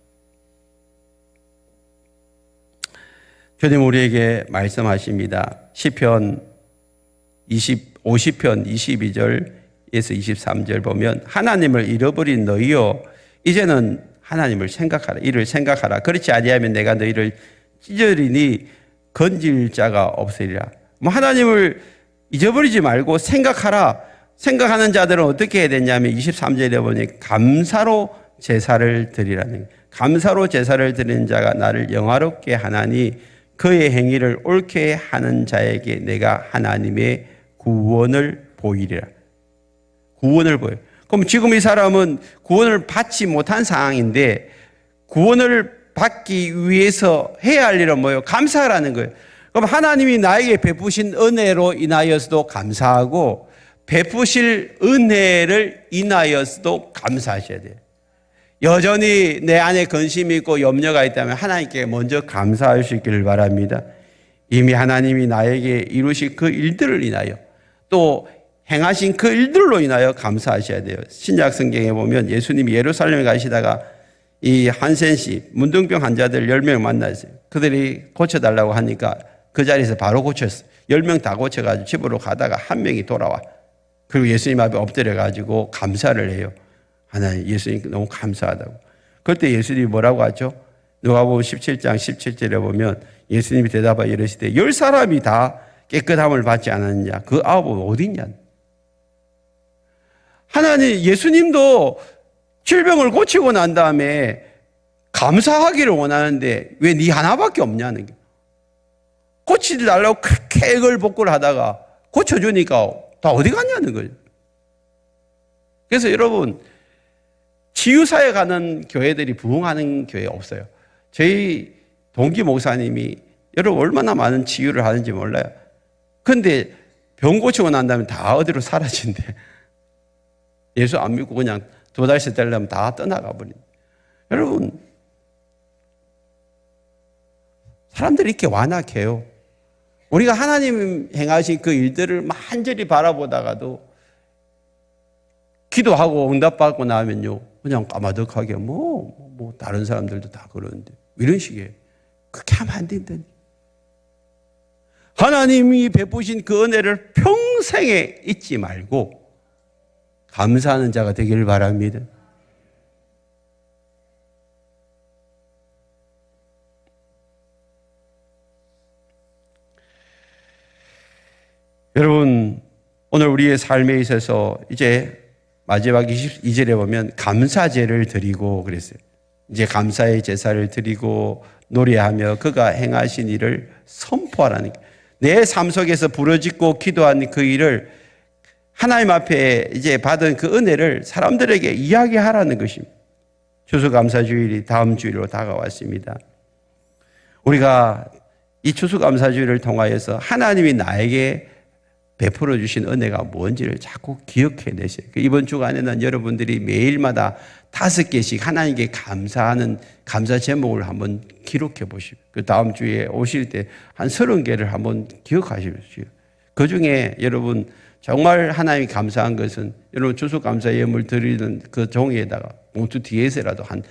주님 우리에게 말씀하십니다. 시편 50편 22절에서 23절 보면 하나님을 잃어버린 너희여 이제는 하나님을 생각하라. 이를 생각하라. 그렇지 아니하면 내가 너희를 찢으리니 건질 자가 없으리라. 하나님을 잊어버리지 말고 생각하라. 생각하는 자들은 어떻게 해야 되냐면 23절에 보니 감사로 제사를 드리라는 감사로 제사를 드리는 자가 나를 영화롭게 하나니 그의 행위를 옳게 하는 자에게 내가 하나님의 구원을 보이리라. 구원을 보여. 그럼 지금 이 사람은 구원을 받지 못한 상황인데 구원을 받기 위해서 해야 할 일은 뭐예요? 감사하라는 거예요. 그럼 하나님이 나에게 베푸신 은혜로 인하여서도 감사하고 베푸실 은혜를 인하여서도 감사하셔야 돼요. 여전히 내 안에 근심이 있고 염려가 있다면 하나님께 먼저 감사하시길 바랍니다. 이미 하나님이 나에게 이루신 그 일들을 인하여 또 행하신 그 일들로 인하여 감사하셔야 돼요. 신약 성경에 보면 예수님이 예루살렘에 가시다가 이 한센씨 문둥병 환자들 10명 만났어요. 그들이 고쳐달라고 하니까 그 자리에서 바로 고쳤어. 10명 다 고쳐가지고 집으로 가다가 한 명이 돌아와. 그리고 예수님 앞에 엎드려가지고 감사를 해요. 하나님, 예수님 너무 감사하다고. 그때 예수님이 뭐라고 하죠? 누가복음 17장 17절에 보면 예수님이 대답하여 이르시되 10사람이 다 깨끗함을 받지 않았느냐? 그 9은 어디 있냐? 하나님, 예수님도 질병을 고치고 난 다음에 감사하기를 원하는데 왜 네 하나밖에 없냐는 게. 고치지 달라고 그렇게 애걸복걸 하다가 고쳐주니까 다 어디 갔냐는 거예요. 그래서 여러분, 치유사에 가는 교회들이 부흥하는 교회 없어요. 저희 동기 목사님이 여러분 얼마나 많은 치유를 하는지 몰라요. 근데 병 고치고 난 다음에 다 어디로 사라진대. 예수 안 믿고 그냥 2달씩 되려면 다 떠나가 버린. 여러분, 사람들이 이렇게 완악해요. 우리가 하나님 행하신 그 일들을 만절히 바라보다가도 기도하고 응답받고 나면요, 그냥 까마득하게 다른 사람들도 다 그러는데 이런 식이에요. 그렇게 하면 안 된다니. 하나님이 베푸신 그 은혜를 평생에 잊지 말고 감사하는 자가 되기를 바랍니다. 여러분, 오늘 우리의 삶에 있어서 이제 마지막 22절에 보면 감사제를 드리고 그랬어요. 이제 감사의 제사를 드리고 노래하며 그가 행하신 일을 선포하라는 거예요. 내 삶 속에서 부르짖고 기도한 그 일을 하나님 앞에 이제 받은 그 은혜를 사람들에게 이야기하라는 것입니다. 추수감사주일이 다음 주일로 다가왔습니다. 우리가 이 추수감사주일을 통하여서 하나님이 나에게 베풀어 주신 은혜가 뭔지를 자꾸 기억해내세요. 이번 주간에는 여러분들이 매일마다 5개씩 하나님께 감사하는 감사 제목을 한번 기록해 보십시오. 그 다음 주에 오실 때 한 30개를 한번 기억하십시오. 그 중에 여러분 정말 하나님이 감사한 것은 여러분 추수감사 예물 드리는 그 종이에다가 봉투 뒤에서라도 한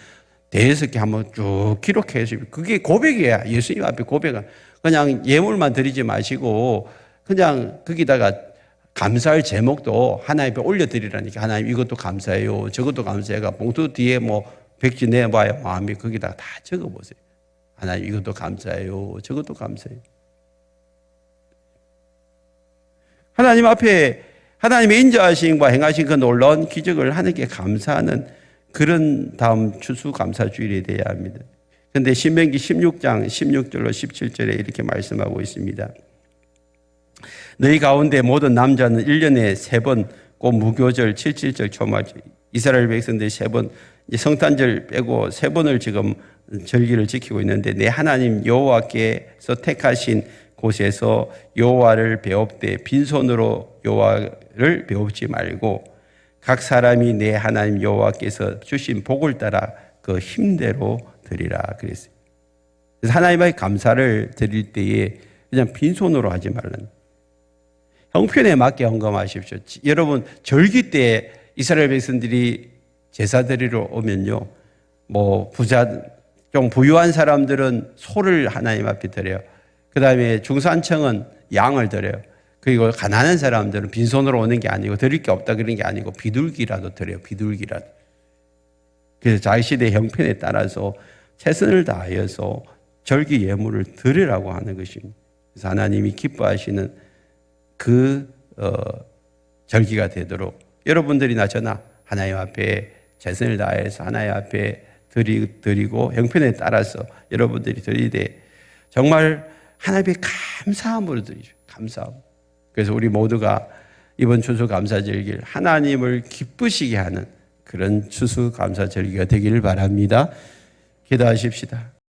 5개 한번 쭉 기록해 주십시오. 그게 고백이에요. 예수님 앞에 고백은 그냥 예물만 드리지 마시고 그냥 거기다가 감사할 제목도 하나님 앞에 올려드리라니까. 하나님 이것도 감사해요, 저것도 감사해가 봉투 뒤에 백지 내봐야 마음이 거기다가 다 적어보세요. 하나님 이것도 감사해요, 저것도 감사해요. 하나님 앞에 하나님의 인자하심과 행하신 그 놀라운 기적을 하나님께 감사하는 그런 다음 추수감사주일이 되어야 합니다. 그런데 신명기 16장 16절로 17절에 이렇게 말씀하고 있습니다. 너희 가운데 모든 남자는 1년에 3번 곧 무교절 77절 초막절 이스라엘 백성들이 3번 성탄절 빼고 3번을 지금 절기를 지키고 있는데 내 하나님 여호와께서 택하신 곳에서 여호와를 배웁되 빈손으로 여호와를 배웁지 말고 각 사람이 내 하나님 여호와께서 주신 복을 따라 그 힘대로 드리라 그랬어요. 그래서 하나님의 감사를 드릴 때에 그냥 빈손으로 하지 말라는. 형편에 맞게 헌금하십시오. 여러분 절기 때 이스라엘 백성들이 제사 드리러 오면요, 좀 부유한 사람들은 소를 하나님 앞에 드려요. 그 다음에 중산층은 양을 드려요. 그리고 가난한 사람들은 빈손으로 오는 게 아니고 드릴 게 없다 그런 게 아니고 비둘기라도 드려요. 비둘기라도. 그래서 자기 시대 형편에 따라서 최선을 다하여서 절기 예물을 드리라고 하는 것입니다. 그래서 하나님이 기뻐하시는 그 절기가 되도록 여러분들이나 저나 하나님 앞에 최선을 다해서 하나님 앞에 드리고 형편에 따라서 여러분들이 드리되 정말 하나님의 감사함으로 드리죠. 감사함. 그래서 우리 모두가 이번 추수감사절기를 하나님을 기쁘시게 하는 그런 추수감사절기가 되기를 바랍니다. 기도하십시다.